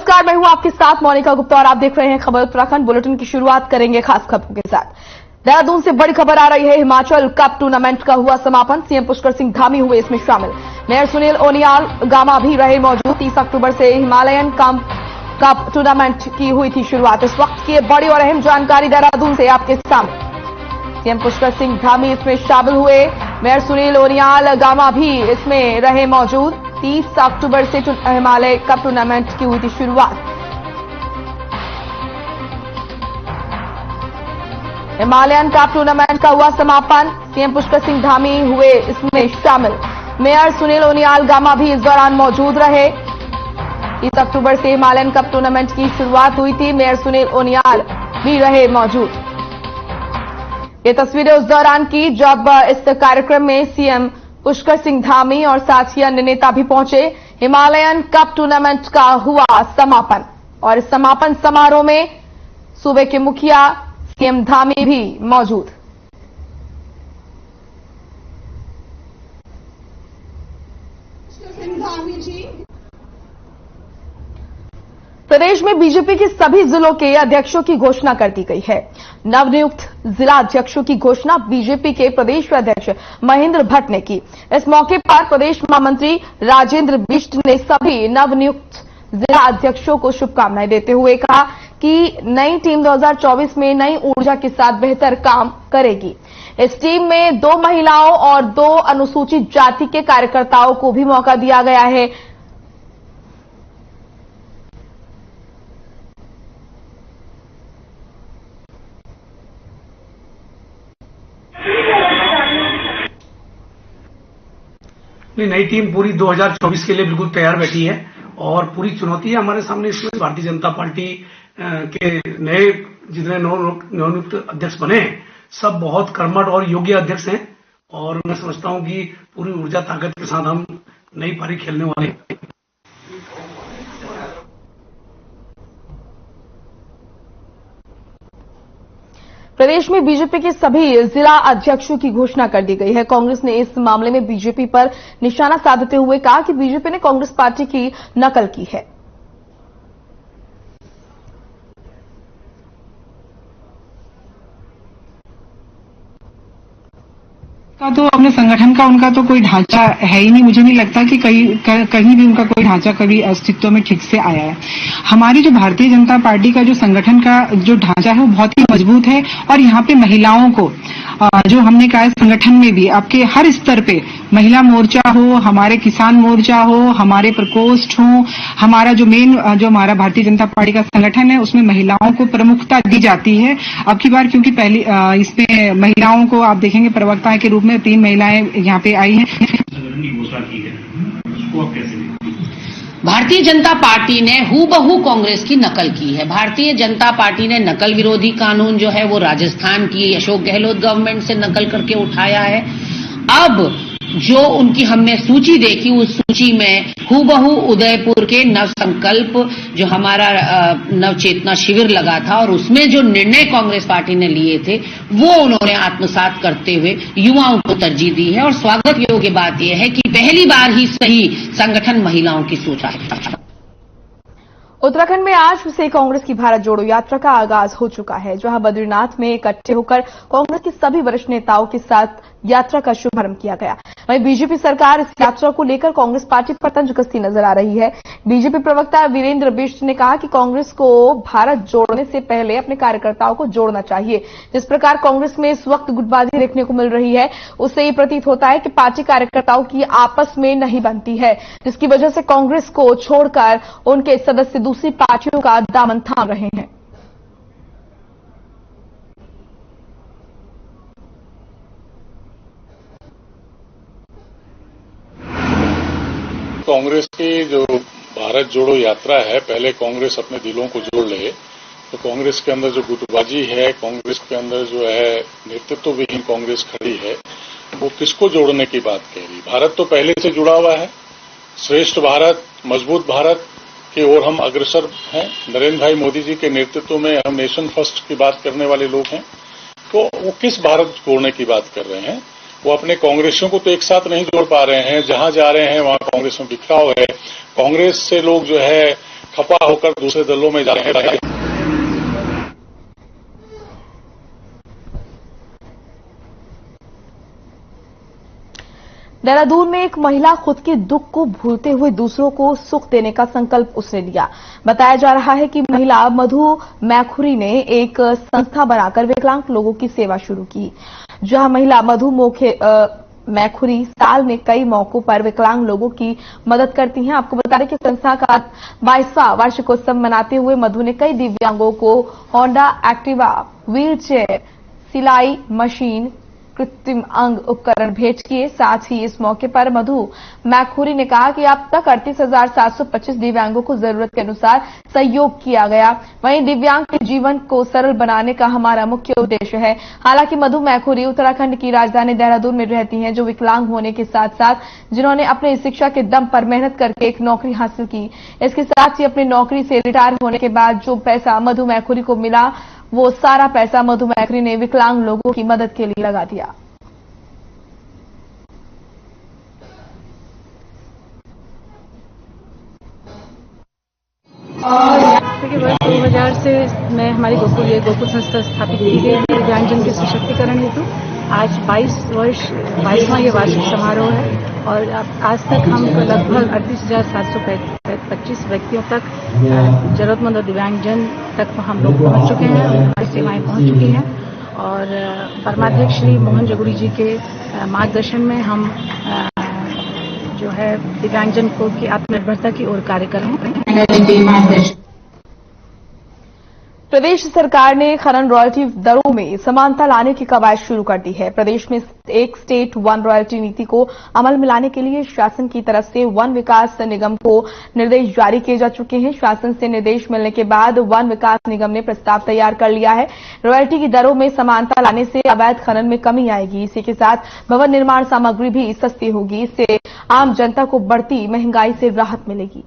नमस्कार, मैं हूं आपके साथ मोनिका गुप्ता और आप देख रहे हैं खबर उत्तराखंड। बुलेटिन की शुरुआत करेंगे खास खबरों के साथ। देहरादून से बड़ी खबर आ रही है। हिमाचल कप टूर्नामेंट का हुआ समापन। सीएम पुष्कर सिंह धामी हुए इसमें शामिल। मेयर सुनील ओनियाल गामा भी रहे मौजूद। 30 अक्टूबर से हिमालयन कप टूर्नामेंट की हुई थी शुरुआत। इस वक्त की बड़ी और अहम जानकारी देहरादून से आपके सामने। सीएम पुष्कर सिंह धामी इसमें शामिल हुए। मेयर सुनील ओनियाल गामा भी इसमें रहे मौजूद। 30 अक्टूबर से हिमालय कप टूर्नामेंट की हुई थी शुरुआत। हिमालयन कप टूर्नामेंट का हुआ समापन। सीएम पुष्कर सिंह धामी हुए इसमें शामिल। मेयर सुनील ओनियाल गामा भी इस दौरान मौजूद रहे। 30 अक्टूबर से हिमालयन कप टूर्नामेंट की शुरुआत हुई थी। मेयर सुनील ओनियाल भी रहे मौजूद। ये तस्वीरें उस दौरान की जब इस कार्यक्रम में सीएम पुष्कर सिंह धामी और साथ ही अन्य नेता भी पहुंचे। हिमालयन कप टूर्नामेंट का हुआ समापन और इस समापन समारोह में सूबे के मुखिया सीएम धामी भी मौजूद। प्रदेश में बीजेपी के सभी जिलों के अध्यक्षों की घोषणा कर दी गई है। नवनियुक्त जिला अध्यक्षों की घोषणा बीजेपी के प्रदेश अध्यक्ष महेंद्र भट्ट ने की। इस मौके पर प्रदेश महामंत्री राजेंद्र बिष्ट ने सभी नवनियुक्त जिला अध्यक्षों को शुभकामनाएं देते हुए कहा कि नई टीम 2024 में नई ऊर्जा के साथ बेहतर काम करेगी। इस टीम में 2 महिलाओं और 2 अनुसूचित जाति के कार्यकर्ताओं को भी मौका दिया गया है। नई टीम पूरी 2024 के लिए बिल्कुल तैयार बैठी है और पूरी चुनौती है हमारे सामने। इसमें भारतीय जनता पार्टी के नए जितने नवनियुक्त अध्यक्ष बने हैं सब बहुत कर्मठ और योग्य अध्यक्ष हैं और मैं समझता हूं कि पूरी ऊर्जा ताकत के साथ हम नई पारी खेलने वाले हैं। प्रदेश में बीजेपी के सभी जिला अध्यक्षों की घोषणा कर दी गई है। कांग्रेस ने इस मामले में बीजेपी पर निशाना साधते हुए कहा कि बीजेपी ने कांग्रेस पार्टी की नकल की है। का तो अपने संगठन का उनका तो कोई ढांचा है ही नहीं। मुझे नहीं लगता कि कहीं भी उनका कोई ढांचा कभी अस्तित्व में ठीक से आया है। हमारी जो भारतीय जनता पार्टी का जो संगठन का जो ढांचा है वो बहुत ही मजबूत है और यहाँ पे महिलाओं को जो हमने कहा है संगठन में भी आपके हर स्तर पे महिला मोर्चा हो, हमारे किसान मोर्चा हो, हमारे प्रकोष्ठ हो, हमारा जो मेन जो हमारा भारतीय जनता पार्टी का संगठन है उसमें महिलाओं को प्रमुखता दी जाती है। अब की बार क्योंकि पहली इसमें महिलाओं को आप देखेंगे प्रवक्ता के रूप में 3 महिलाएं यहाँ पे आई हैं। भारतीय जनता पार्टी ने हूबहू कांग्रेस की नकल की है। भारतीय जनता पार्टी ने नकल विरोधी कानून जो है वो राजस्थान की अशोक गहलोत गवर्नमेंट से नकल करके उठाया है। अब जो उनकी हमने सूची देखी उस सूची में हूबहू उदयपुर के नव संकल्प जो हमारा नव चेतना शिविर लगा था और उसमें जो निर्णय कांग्रेस पार्टी ने लिए थे वो उन्होंने आत्मसात करते हुए युवाओं को तरजीह दी है। और स्वागत योग्य बात यह है कि पहली बार ही सही संगठन महिलाओं की सोच है। उत्तराखंड में आज से कांग्रेस की भारत जोड़ो यात्रा का आगाज हो चुका है, जहां बद्रीनाथ में इकट्ठे होकर कांग्रेस के सभी वरिष्ठ नेताओं के साथ यात्रा का शुभारंभ किया गया। वहीं बीजेपी सरकार इस यात्रा को लेकर कांग्रेस पार्टी पर तंज कसती नजर आ रही है। बीजेपी प्रवक्ता वीरेंद्र बिष्ट ने कहा कि कांग्रेस को भारत जोड़ने से पहले अपने कार्यकर्ताओं को जोड़ना चाहिए। जिस प्रकार कांग्रेस में इस वक्त गुटबाजी देखने को मिल रही है उससे ये प्रतीत होता है कि पार्टी कार्यकर्ताओं की आपस में नहीं बनती है, जिसकी वजह से कांग्रेस को छोड़कर उनके सदस्य दूसरी पार्टियों का दामन थाम रहे हैं। कांग्रेस की जो भारत जोड़ो यात्रा है, पहले कांग्रेस अपने दिलों को जोड़ ले। तो कांग्रेस के अंदर जो गुटबाजी है, कांग्रेस के अंदर जो है नेतृत्व विहीन कांग्रेस खड़ी है, वो किसको जोड़ने की बात कह रही। भारत तो पहले से जुड़ा हुआ है। श्रेष्ठ भारत, मजबूत भारत की ओर हम अग्रसर हैं। नरेंद्र भाई मोदी जी के नेतृत्व में हम नेशन फर्स्ट की बात करने वाले लोग हैं। तो वो किस भारत जोड़ने की बात कर रहे हैं। वो अपने कांग्रेसियों को तो एक साथ नहीं जोड़ पा रहे हैं। जहां जा रहे हैं वहां कांग्रेस में बिखराव है। कांग्रेस से लोग जो है खपा होकर दूसरे दलों में जा रहे हैं। देहरादून में एक महिला खुद के दुख को भूलते हुए दूसरों को सुख देने का संकल्प उसने लिया। बताया जा रहा है कि महिला मधु मैखुरी ने एक संस्था बनाकर विकलांग लोगों की सेवा शुरू की। जहां महिला मधु मैखुरी साल में कई मौकों पर विकलांग लोगों की मदद करती हैं। आपको बता दें कि संस्था का 22वां वार्षिकोत्सव मनाते हुए मधु ने कई दिव्यांगों को होंडा एक्टिवा, व्हील चेयर, सिलाई मशीन, कृत्रिम अंग उपकरण भेंट किए। साथ ही इस मौके पर मधु मैखुरी ने कहा कि अब तक 38,725 दिव्यांगों को जरूरत के अनुसार सहयोग किया गया। वहीं दिव्यांग के जीवन को सरल बनाने का हमारा मुख्य उद्देश्य है। हालांकि मधु मैखुरी उत्तराखंड की राजधानी देहरादून में रहती हैं, जो विकलांग होने के साथ साथ जिन्होंने अपनी शिक्षा के दम पर मेहनत करके एक नौकरी हासिल की। इसके साथ ही अपनी नौकरी से रिटायर होने के बाद जो पैसा मधु मैखुरी को मिला, वो सारा पैसा मधु मैखुरी ने विकलांग लोगों की मदद के लिए लगा दिया। देखिए, वर्ष 2000 से मैं हमारी गोकुल संस्था स्थापित की गई है दिव्यांगजन के सशक्तिकरण हेतु। आज 22वां ये वार्षिक समारोह है और आज तक हम लगभग 38,725 व्यक्तियों तक जरूरतमंद और दिव्यांगजन तक हम लोग पहुंच चुके हैं। हमारी सेवाएं पहुंच चुकी हैं और परमाध्यक्ष श्री मोहन जगुड़ी जी के मार्गदर्शन में हम जो है दिव्यांगजन को की आत्मनिर्भरता की ओर कार्य कर रहे हैं। प्रदेश सरकार ने खनन रॉयल्टी दरों में समानता लाने की कवायद शुरू कर दी है। प्रदेश में एक स्टेट वन रॉयल्टी नीति को अमल में लाने के लिए शासन की तरफ से वन विकास निगम को निर्देश जारी किए जा चुके हैं। शासन से निर्देश मिलने के बाद वन विकास निगम ने प्रस्ताव तैयार कर लिया है। रॉयल्टी की दरों में समानता लाने से अवैध खनन में कमी आएगी। इसी के साथ भवन निर्माण सामग्री भी सस्ती होगी। इससे आम जनता को बढ़ती महंगाई से राहत मिलेगी।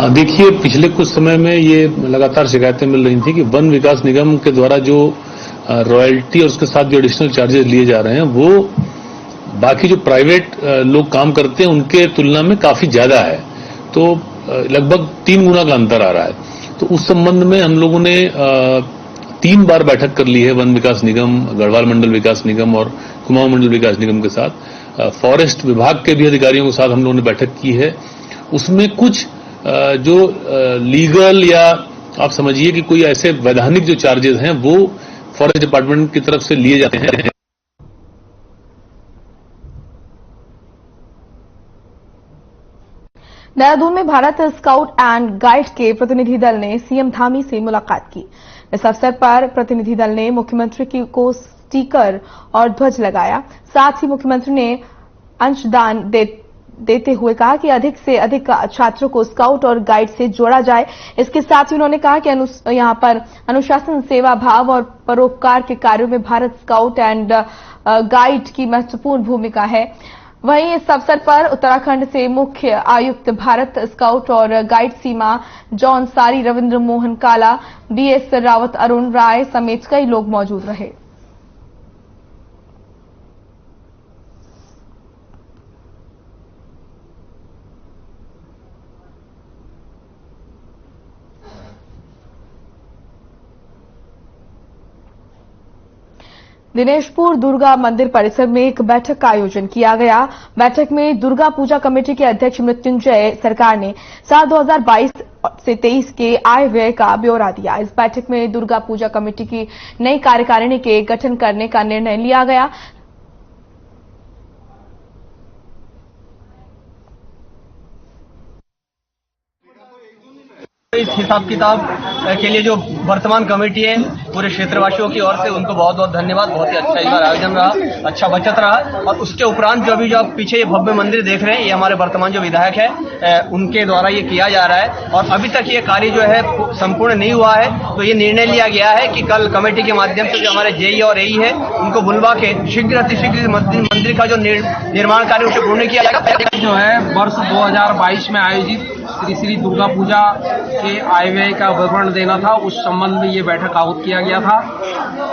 देखिए, पिछले कुछ समय में ये लगातार शिकायतें मिल रही थी कि वन विकास निगम के द्वारा जो रॉयल्टी और उसके साथ जो एडिशनल चार्जेस लिए जा रहे हैं वो बाकी जो प्राइवेट लोग काम करते हैं उनके तुलना में काफी ज्यादा है। तो लगभग 3 गुना का अंतर आ रहा है। तो उस संबंध में हम लोगों ने 3 बार बैठक कर ली है वन विकास निगम, गढ़वाल मंडल विकास निगम और कुमाऊं मंडल विकास निगम के साथ। फॉरेस्ट विभाग के भी अधिकारियों के साथ हम लोगों ने बैठक की है। उसमें कुछ जो लीगल या आप समझिए कि कोई ऐसे वैधानिक जो चार्जेस हैं वो फॉरेस्ट डिपार्टमेंट की तरफ से लिए जाते हैं। देहरादून में भारत स्काउट एंड गाइड के प्रतिनिधि दल ने सीएम धामी से मुलाकात की। इस अवसर पर प्रतिनिधि दल ने मुख्यमंत्री को स्टिकर और ध्वज लगाया। साथ ही मुख्यमंत्री ने अंशदान देते हुए कहा कि अधिक से अधिक छात्रों को स्काउट और गाइड से जोड़ा जाए। इसके साथ ही उन्होंने कहा कि यहां पर अनुशासन, सेवा भाव और परोपकार के कार्यों में भारत स्काउट एंड गाइड की महत्वपूर्ण भूमिका है। वहीं इस अवसर पर उत्तराखंड से मुख्य आयुक्त भारत स्काउट और गाइड सीमा जॉन सारी, रविंद्र मोहन काला, बीएस रावत, अरुण राय समेत कई लोग मौजूद रहे। दिनेशपुर दुर्गा मंदिर परिसर में एक बैठक का आयोजन किया गया। बैठक में दुर्गा पूजा कमेटी के अध्यक्ष मृत्युंजय सरकार ने साल 2022 से 23 के आय व्यय का ब्यौरा दिया। इस बैठक में दुर्गा पूजा कमेटी की नई कार्यकारिणी के गठन करने का निर्णय लिया गया। इस हिसाब किताब के लिए जो वर्तमान कमेटी है पूरे क्षेत्रवासियों की ओर से उनको बहुत बहुत धन्यवाद। बहुत ही अच्छा इस बार आयोजन रहा, अच्छा बचत रहा। और उसके उपरांत जो अभी जो आप पीछे ये भव्य मंदिर देख रहे हैं, ये हमारे वर्तमान जो विधायक है उनके द्वारा ये किया जा रहा है और अभी तक ये कार्य जो है संपूर्ण नहीं हुआ है। तो ये निर्णय लिया गया है कि कल कमेटी के माध्यम से जो हमारे जेई और एई है उनको बुलवा के शीघ्र अतिशीघ्र मंदिर का जो निर्माण कार्य उसे पूर्ण किया जाएगा। जो है वर्ष 2022 में आयोजित श्री दुर्गा पूजा के आय व्यय का विवरण देना था, उस संबंध में ये बैठक आहूत किया किया गया था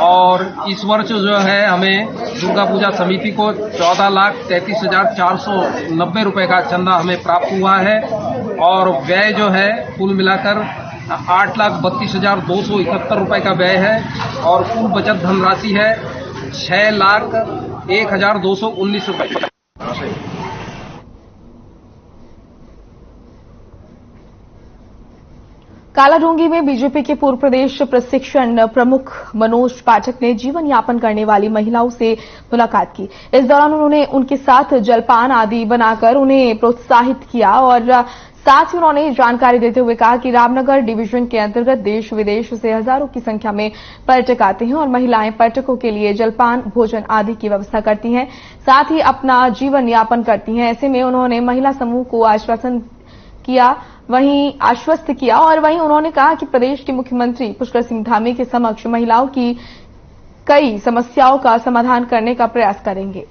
और इस वर्ष जो है हमें दुर्गा पूजा समिति को 14,33,490 रुपए का चंदा हमें प्राप्त हुआ है और व्यय जो है कुल मिलाकर 8,32,271 रुपए का व्यय है और कुल बचत धनराशि है 6,01,219 रुपए। कालाडूंगी में बीजेपी के पूर्व प्रदेश प्रशिक्षण प्रमुख मनोज पाठक ने जीवन यापन करने वाली महिलाओं से मुलाकात की। इस दौरान उन्होंने उनके साथ जलपान आदि बनाकर उन्हें प्रोत्साहित किया और साथ ही उन्होंने जानकारी देते हुए कहा कि रामनगर डिवीजन के अंतर्गत देश विदेश से हजारों की संख्या में पर्यटक आते हैं और महिलाएं पर्यटकों के लिए जलपान भोजन आदि की व्यवस्था करती हैं, साथ ही अपना जीवन यापन करती हैं। ऐसे में उन्होंने महिला समूह को आश्वस्त किया और वहीं उन्होंने कहा कि प्रदेश के मुख्यमंत्री पुष्कर सिंह धामी के समक्ष महिलाओं की कई समस्याओं का समाधान करने का प्रयास करेंगे।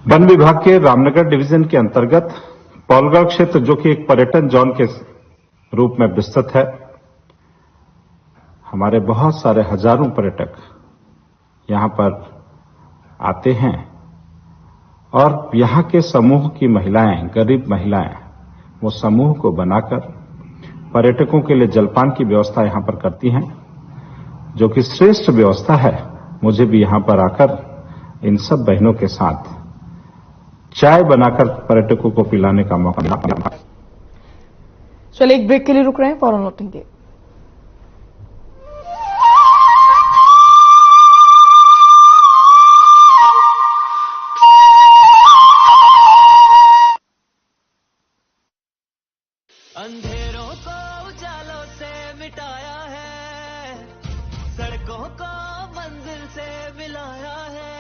वन विभाग के रामनगर डिवीजन के अंतर्गत पौलगढ़ क्षेत्र, जो कि एक पर्यटन जोन के रूप में विस्तृत है, हमारे बहुत सारे हजारों पर्यटक यहां पर आते हैं और यहां के समूह की महिलाएं, गरीब महिलाएं, वो समूह को बनाकर पर्यटकों के लिए जलपान की व्यवस्था यहां पर करती हैं, जो कि श्रेष्ठ व्यवस्था है। मुझे भी यहां पर आकर इन सब बहनों के साथ चाय बनाकर पर्यटकों को पिलाने का मौका मिला। चलिए एक ब्रेक के लिए रुक रहे हैं, फौरन लौटेंगे। अंधेरों को उजालों से मिटाया है, सड़कों को मंजिल से मिलाया है,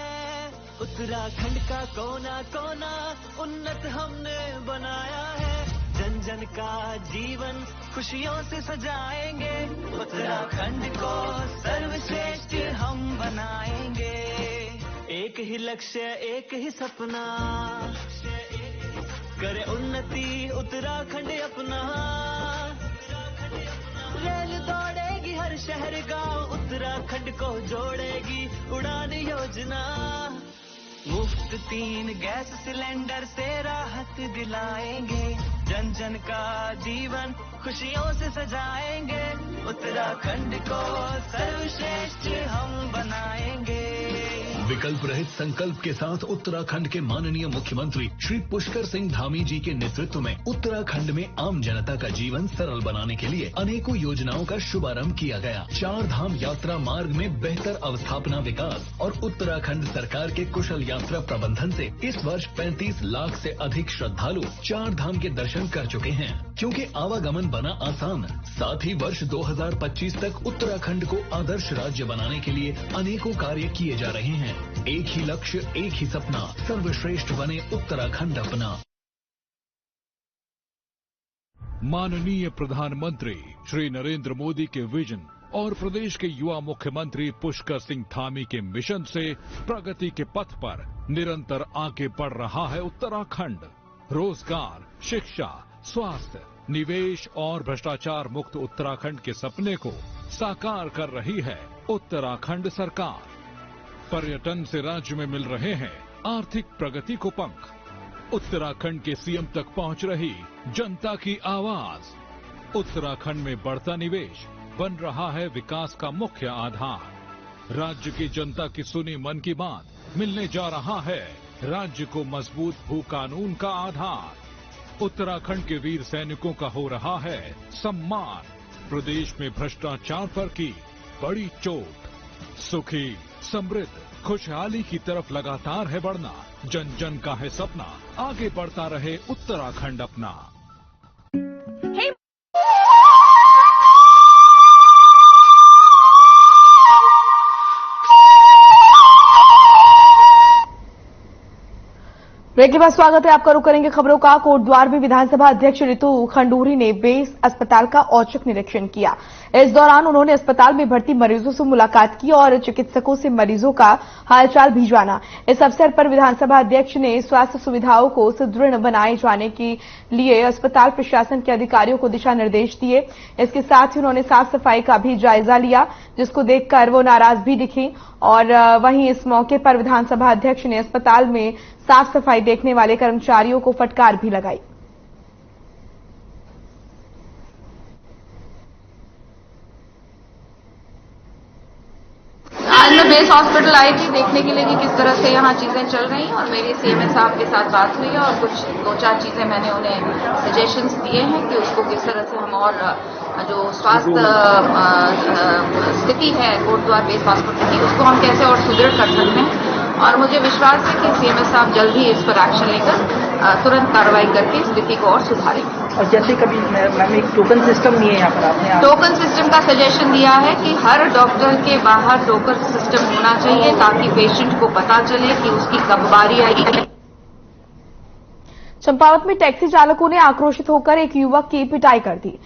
उत्तराखंड का कोना कोना उन्नत हमने बनाया है, जन जन का जीवन खुशियों से सजाएंगे, उत्तराखंड को सर्वश्रेष्ठ हम बनाएंगे, एक ही लक्ष्य एक ही सपना, करे उन्नति उत्तराखंड अपना, रेल दौड़ेगी हर शहर गांव, उत्तराखंड को जोड़ेगी उड़ान योजना, मुफ्त 3 गैस सिलेंडर से राहत दिलाएंगे, जन जन का जीवन खुशियों से सजाएंगे, उत्तराखंड को सर्वश्रेष्ठ हम बनाएंगे। विकल्प रहित संकल्प के साथ उत्तराखंड के माननीय मुख्यमंत्री श्री पुष्कर सिंह धामी जी के नेतृत्व में उत्तराखंड में आम जनता का जीवन सरल बनाने के लिए अनेकों योजनाओं का शुभारंभ किया गया। 4 धाम यात्रा मार्ग में बेहतर अवस्थापना विकास और उत्तराखंड सरकार के कुशल यात्रा प्रबंधन से इस वर्ष 35 लाख से अधिक श्रद्धालु 4 धाम के दर्शन कर चुके हैं। क्योंकि आवागमन बना आसान, साथ ही वर्ष 2025 तक उत्तराखंड को आदर्श राज्य बनाने के लिए अनेकों कार्य किए जा रहे हैं। एक ही लक्ष्य, एक ही सपना, सर्वश्रेष्ठ बने उत्तराखंड अपना। माननीय प्रधानमंत्री श्री नरेंद्र मोदी के विजन और प्रदेश के युवा मुख्यमंत्री पुष्कर सिंह धामी के मिशन से प्रगति के पथ पर निरंतर आगे बढ़ रहा है उत्तराखंड। रोजगार, शिक्षा, स्वास्थ्य, निवेश और भ्रष्टाचार मुक्त उत्तराखंड के सपने को साकार कर रही है उत्तराखंड सरकार। पर्यटन से राज्य में मिल रहे हैं आर्थिक प्रगति को पंख। उत्तराखंड के सीएम तक पहुंच रही जनता की आवाज। उत्तराखंड में बढ़ता निवेश बन रहा है विकास का मुख्य आधार। राज्य की जनता की सुनी मन की बात मिलने जा रहा है राज्य को मजबूत भू कानून का आधार। उत्तराखंड के वीर सैनिकों का हो रहा है सम्मान। प्रदेश में भ्रष्टाचार पर की बड़ी चोट। सुखी, समृद्ध, खुशहाली की तरफ लगातार है बढ़ना। जन जन का है सपना, आगे बढ़ता रहे उत्तराखंड अपना। ब्रेक के बाद स्वागत है आपका। रुक करेंगे खबरों का। कोटद्वार में विधानसभा अध्यक्ष रितु खंडूरी ने बेस अस्पताल का औचक निरीक्षण किया। इस दौरान उन्होंने अस्पताल में भर्ती मरीजों से मुलाकात की और चिकित्सकों से मरीजों का हालचाल भी जाना। इस अवसर पर विधानसभा अध्यक्ष ने स्वास्थ्य सुविधाओं को सुदृढ़ बनाए जाने के लिए अस्पताल प्रशासन के अधिकारियों को दिशा निर्देश दिए। इसके साथ ही उन्होंने साफ सफाई का भी जायजा लिया, जिसको देखकर वो नाराज भी दिखी। और वहीं इस मौके पर विधानसभा अध्यक्ष ने अस्पताल में साफ सफाई देखने वाले कर्मचारियों को फटकार भी लगाई। आज मैं बेस हॉस्पिटल आई थी देखने के लिए कि किस तरह से यहाँ चीजें चल रही हैं और मेरी सीएमए साहब के साथ बात हुई है और कुछ 2-4 चीजें मैंने उन्हें सजेशंस दिए हैं कि उसको किस तरह से हम और जो स्वास्थ्य स्थिति है कोटद्वार बेस हॉस्पिटल की उसको हम कैसे और सुदृढ़ कर सकते हैं। और मुझे विश्वास है कि सीएमए साहब जल्द ही इस पर एक्शन लेकर तुरंत कार्रवाई करके स्थिति को और सुधारेंगे। और जैसे कभी मैम एक टोकन सिस्टम नहीं है यहाँ पर, आपने टोकन सिस्टम का सजेशन दिया है कि हर डॉक्टर के बाहर टोकन सिस्टम होना चाहिए ताकि पेशेंट को पता चले कि उसकी कब बारी आएगी। चंपावत में टैक्सी चालकों ने आक्रोशित होकर एक युवक की पिटाई कर दी,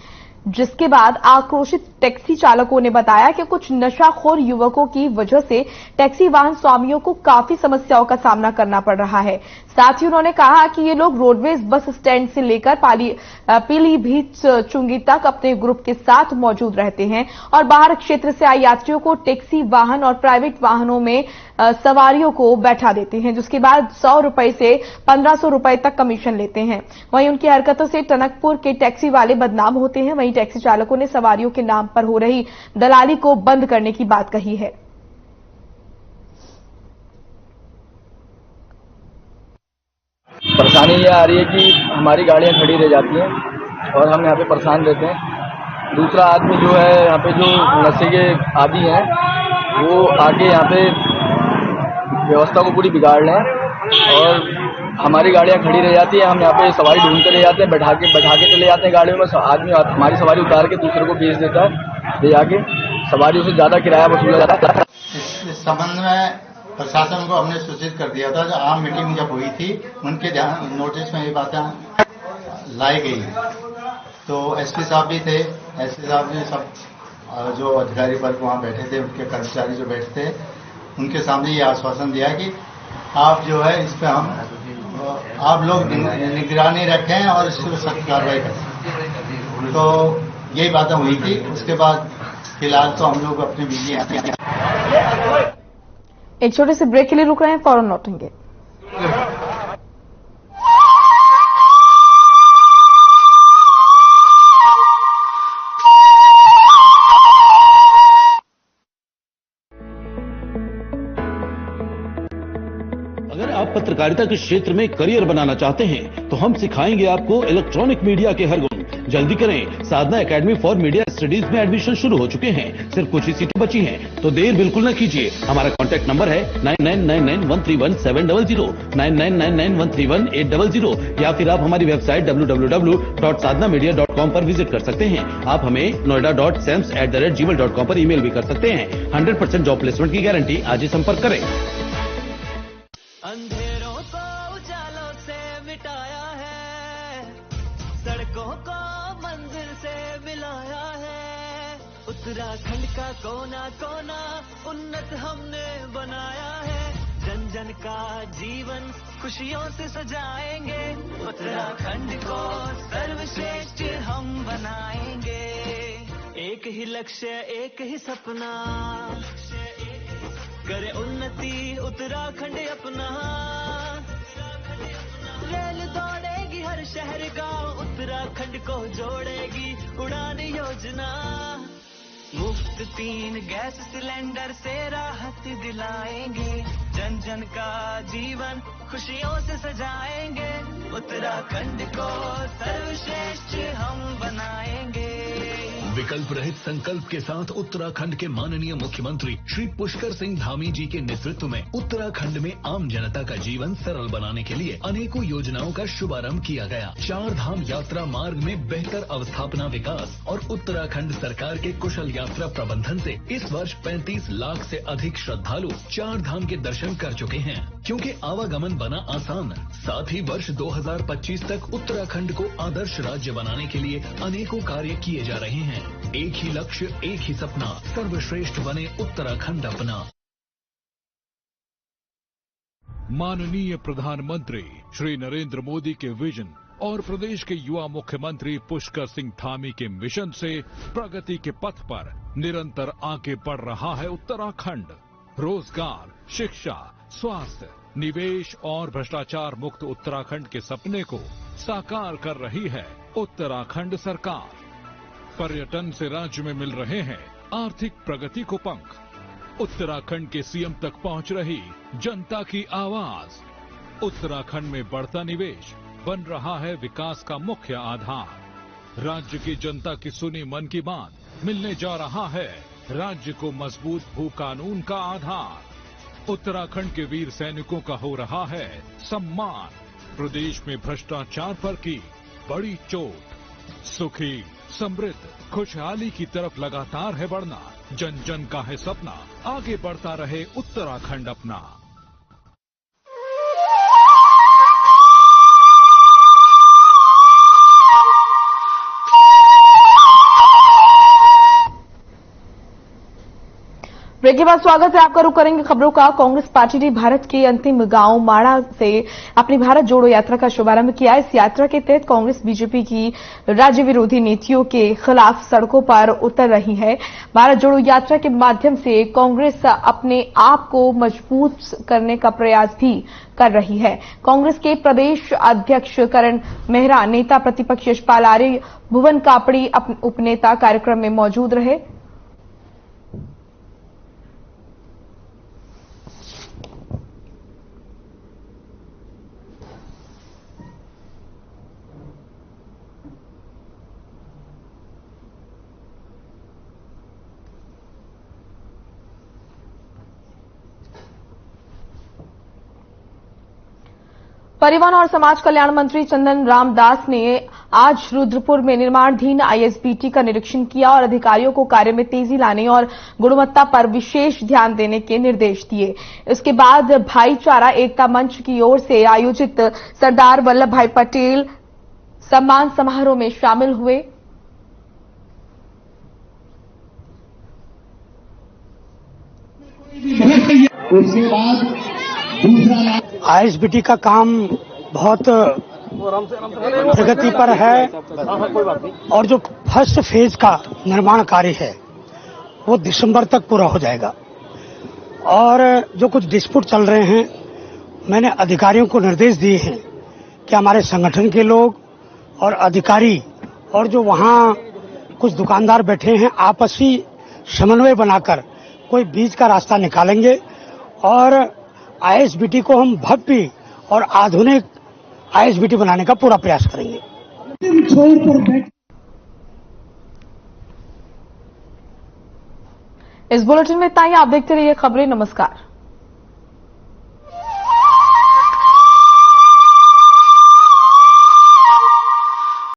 जिसके बाद आक्रोशित टैक्सी चालकों ने बताया कि कुछ नशाखोर युवकों की वजह से टैक्सी वाहन स्वामियों को काफी समस्याओं का सामना करना पड़ रहा है। साथ ही उन्होंने कहा कि ये लोग रोडवेज बस स्टैंड से लेकर पीलीभीत चुंगी तक अपने ग्रुप के साथ मौजूद रहते हैं और बाहर क्षेत्र से आए यात्रियों को टैक्सी वाहन और प्राइवेट वाहनों में सवारियों को बैठा देते हैं, जिसके बाद 100 रुपए से 1500 रुपए तक कमीशन लेते हैं। वहीं उनकी हरकतों से टनकपुर के टैक्सी वाले बदनाम होते हैं। वहीं टैक्सी चालकों ने सवारियों के नाम पर हो रही दलाली को बंद करने की बात कही है। परेशानी ये आ रही है कि हमारी गाड़ियां खड़ी रह जाती हैं और हम यहाँ पे परेशान रहते हैं। दूसरा आदमी जो है यहाँ पे जो नशे के आदी हैं वो आके यहाँ पे व्यवस्था को पूरी बिगाड़ रहे हैं और हमारी गाड़ियां खड़ी रह जाती है। हम यहाँ पे सवारी ढूंढ कर ले जाते हैं, बैठा के चले जाते हैं गाड़ियों में। आदमी हमारी सवारी उतार के दूसरे को बेच देता है, ले जाके सवारियों से ज्यादा किराया वसूला जाता है। इस संबंध में प्रशासन को हमने सूचित कर दिया था। जो आम मीटिंग जब हुई थी उनके ध्यान नोटिस में ये बातें लाई गई। तो एसपी साहब भी थे, एसपी साहब ने सब जो अधिकारी वर्ग वहाँ बैठे थे, उनके कर्मचारी जो बैठे थे, उनके सामने ये आश्वासन दिया कि आप जो है इस पर आप लोग निगरानी रखें और इस पर सख्त कार्रवाई करें। तो यही बातें हुई थी। उसके बाद फिलहाल तो हम लोग अपनी बिजली आते हैं। एक छोटे से ब्रेक के लिए रुक रहे हैं, फौरन लौटेंगे। अगर आप पत्रकारिता के क्षेत्र में करियर बनाना चाहते हैं तो हम सिखाएंगे आपको इलेक्ट्रॉनिक मीडिया के हर गुण। जल्दी करें, साधना एकेडमी फॉर मीडिया स्टडीज में एडमिशन शुरू हो चुके हैं। सिर्फ कुछ ही सीटें बची हैं, तो देर बिल्कुल न कीजिए। हमारा कॉन्टैक्ट नंबर है 9999131700, 9999131800 या फिर आप हमारी वेबसाइट www.sadhnamedia.com पर विजिट कर सकते हैं। आप हमें noida.sams@gmail.com पर ईमेल भी कर सकते हैं। 100% जॉब प्लेसमेंट की गारंटी। आज ही संपर्क करें। अंधेरों को उजालों से मिटाया है, सड़कों को मंजिल से मिलाया है, उत्तराखंड का कोना कोना उन्नत हमने बनाया है, जन जन का जीवन खुशियों से सजाएंगे, उत्तराखंड को सर्वश्रेष्ठ हम बनाएंगे। एक ही लक्ष्य एक ही सपना, करे उन्नति उत्तराखंड अपना। रेल दौड़ेगी हर शहर गांव, उत्तराखंड को जोड़ेगी उड़ान योजना। मुफ्त 3 गैस सिलेंडर से राहत दिलाएंगे, जन जन का जीवन खुशियों से सजाएंगे, उत्तराखंड को सर्वश्रेष्ठ हम बनाएंगे। विकल्प रहित संकल्प के साथ उत्तराखंड के माननीय मुख्यमंत्री श्री पुष्कर सिंह धामी जी के नेतृत्व में उत्तराखंड में आम जनता का जीवन सरल बनाने के लिए अनेकों योजनाओं का शुभारंभ किया गया। 4 धाम यात्रा मार्ग में बेहतर अवस्थापना विकास और उत्तराखंड सरकार के कुशल यात्रा प्रबंधन से इस वर्ष 35 लाख से अधिक श्रद्धालु 4 धाम के दर्शन कर चुके हैं। क्योंकि आवागमन बना आसान, साथ ही वर्ष 2025 तक उत्तराखंड को आदर्श राज्य बनाने के लिए अनेकों कार्य किए जा रहे हैं। एक ही लक्ष्य, एक ही सपना, सर्वश्रेष्ठ बने उत्तराखंड अपना। माननीय प्रधानमंत्री श्री नरेंद्र मोदी के विजन और प्रदेश के युवा मुख्यमंत्री पुष्कर सिंह धामी के मिशन से प्रगति के पथ पर निरंतर आगे बढ़ रहा है उत्तराखंड। रोजगार, शिक्षा, स्वास्थ्य, निवेश और भ्रष्टाचार मुक्त उत्तराखंड के सपने को साकार कर रही है उत्तराखंड सरकार। पर्यटन से राज्य में मिल रहे हैं आर्थिक प्रगति को पंख। उत्तराखंड के सीएम तक पहुंच रही जनता की आवाज। उत्तराखंड में बढ़ता निवेश बन रहा है विकास का मुख्य आधार। राज्य की जनता की सुनी मन की बात मिलने जा रहा है राज्य को मजबूत भू कानून का आधार। उत्तराखंड के वीर सैनिकों का हो रहा है सम्मान। प्रदेश में भ्रष्टाचार पर की बड़ी चोट। सुखी, समृद्ध, खुशहाली की तरफ लगातार है बढ़ना। जन जन का है सपना, आगे बढ़ता रहे उत्तराखंड अपना। ब्रेक के बाद स्वागत है आपका। रुख करेंगे खबरों का। कांग्रेस पार्टी ने भारत के अंतिम गांव माड़ा से अपनी भारत जोड़ो यात्रा का शुभारंभ किया। इस यात्रा के तहत कांग्रेस बीजेपी की राज्य विरोधी नीतियों के खिलाफ सड़कों पर उतर रही है। भारत जोड़ो यात्रा के माध्यम से कांग्रेस अपने आप को मजबूत करने का प्रयास भी कर रही है। कांग्रेस के प्रदेश अध्यक्ष करण मेहरा, नेता प्रतिपक्ष यशपाल आर्य, भुवन कापड़ी उपनेता कार्यक्रम में मौजूद रहे। परिवहन और समाज कल्याण मंत्री चंदन रामदास ने आज रुद्रपुर में निर्माणाधीन आईएसबीटी का निरीक्षण किया और अधिकारियों को कार्य में तेजी लाने और गुणवत्ता पर विशेष ध्यान देने के निर्देश दिए। इसके बाद भाईचारा एकता मंच की ओर से आयोजित सरदार वल्लभ भाई पटेल सम्मान समारोह में शामिल हुए। उसके बाद आईएसबीटी का काम बहुत प्रगति पर है और जो फर्स्ट फेज का निर्माण कार्य है वो दिसंबर तक पूरा हो जाएगा। और जो कुछ डिस्प्यूट चल रहे हैं, मैंने अधिकारियों को निर्देश दिए हैं कि हमारे संगठन के लोग और अधिकारी और जो वहाँ कुछ दुकानदार बैठे हैं आपसी समन्वय बनाकर कोई बीच का रास्ता निकालेंगे और आईएसबीटी को हम भव्य और आधुनिक आईएसबीटी बनाने का पूरा प्रयास करेंगे। इस बुलेटिन में इतना ही। आप देखते रहिए खबरें। नमस्कार।